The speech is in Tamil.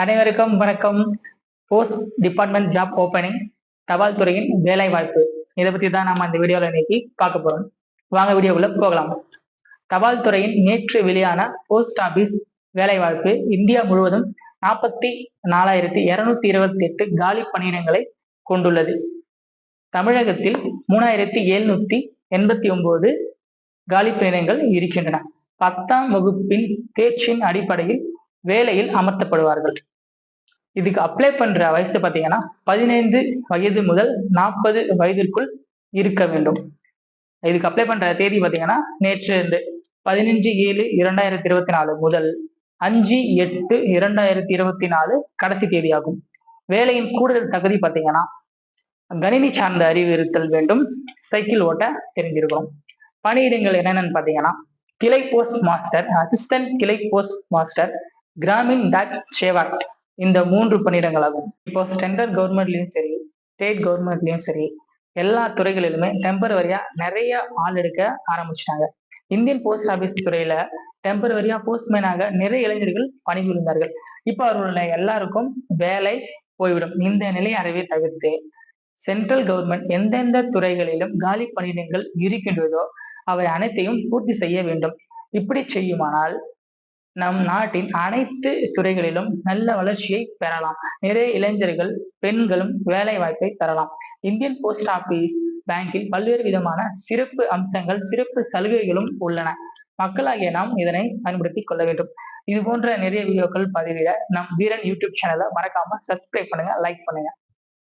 அனைவருக்கும் வணக்கம். போஸ்ட் டிபார்ட்மெண்ட் ஜாப் ஓப்பனிங், தபால் துறையின் வேலை வாய்ப்பு, இதை பத்தி தான் நம்ம இந்த வீடியோல இன்னைக்கு பார்க்க போறோம். வாங்க வீடியோக்குள்ள போகலாம். தபால் துறையின் நேற்று வெளியான போஸ்ட் ஆபீஸ் வேலை வாய்ப்பு இந்தியா முழுவதும் 44,228 காலி பணியிடங்களை கொண்டுள்ளது. தமிழகத்தில் 3,789 காலி பணியிடங்கள் இருக்கின்றன. 10ஆம் வகுப்பின் தேர்ச்சியின் அடிப்படையில் வேலையில் அமர்த்தப்படுவார்கள். இதுக்கு அப்ளை பண்ற வயசு பாத்தீங்கன்னா 15 வயது முதல் 40 வயதிற்குள் இருக்க வேண்டும். இதுக்கு அப்ளை பண்ற தேதி பாத்தீங்கன்னா நேற்று இருந்து 15/7/2024 முதல் 5/8/2024 கடைசி தேதி ஆகும். வேலையின் கூடுதல் தகுதி பாத்தீங்கன்னா கணினி சார்ந்த அறிவு இருத்தல் வேண்டும், சைக்கிள் ஓட்ட தெரிஞ்சிருக்கணும். பணியிடங்கள் என்னென்னு பாத்தீங்கன்னா கிளை போஸ்ட் மாஸ்டர், அசிஸ்டன்ட் கிளை போஸ்ட் மாஸ்டர், கிராமின் டாக் சேவாக், இந்த 3 பணியிடங்களாகும். இப்போ சென்ட்ரல் கவர்மெண்ட்லயும் சரி, ஸ்டேட் கவர்மெண்ட்லயும் சரி, எல்லா துறைகளிலுமே டெம்பரவரியா நிறைய ஆள் எடுக்க ஆரம்பிச்சிட்டாங்க. இந்தியன் போஸ்ட் ஆபீஸ் துறையில டெம்பரவரியா போஸ்ட்மேனாக நிறைய இளைஞர்கள் பணிபுரிந்தார்கள். இப்ப அவர்களுடைய எல்லாருக்கும் வேலை போய்விடும். இந்த நிலை அறவே தவிர்த்து சென்ட்ரல் கவர்மெண்ட் எந்தெந்த துறைகளிலும் காலி பணியிடங்கள் இருக்கின்றதோ அவை அனைத்தையும் பூர்த்தி செய்ய வேண்டும். இப்படி செய்யுமானால் நம் நாட்டின் அனைத்து துறைகளிலும் நல்ல வளர்ச்சியை பெறலாம். நிறைய இளைஞர்கள், பெண்களும் வேலை வாய்ப்பை பெறலாம். இந்தியன் போஸ்ட் ஆபீஸ் பேங்கில் பல்வேறு விதமான சிறப்பு அம்சங்கள், சிறப்பு சலுகைகளும் உள்ளன. மக்களாகிய நாம் இதனை பயன்படுத்தி கொள்ள வேண்டும். இது போன்ற நிறைய வீடியோக்கள் பதிவிட நம் வீரன் யூடியூப் சேனலை மறக்காம சப்ஸ்கிரைப் பண்ணுங்க, லைக் பண்ணுங்க.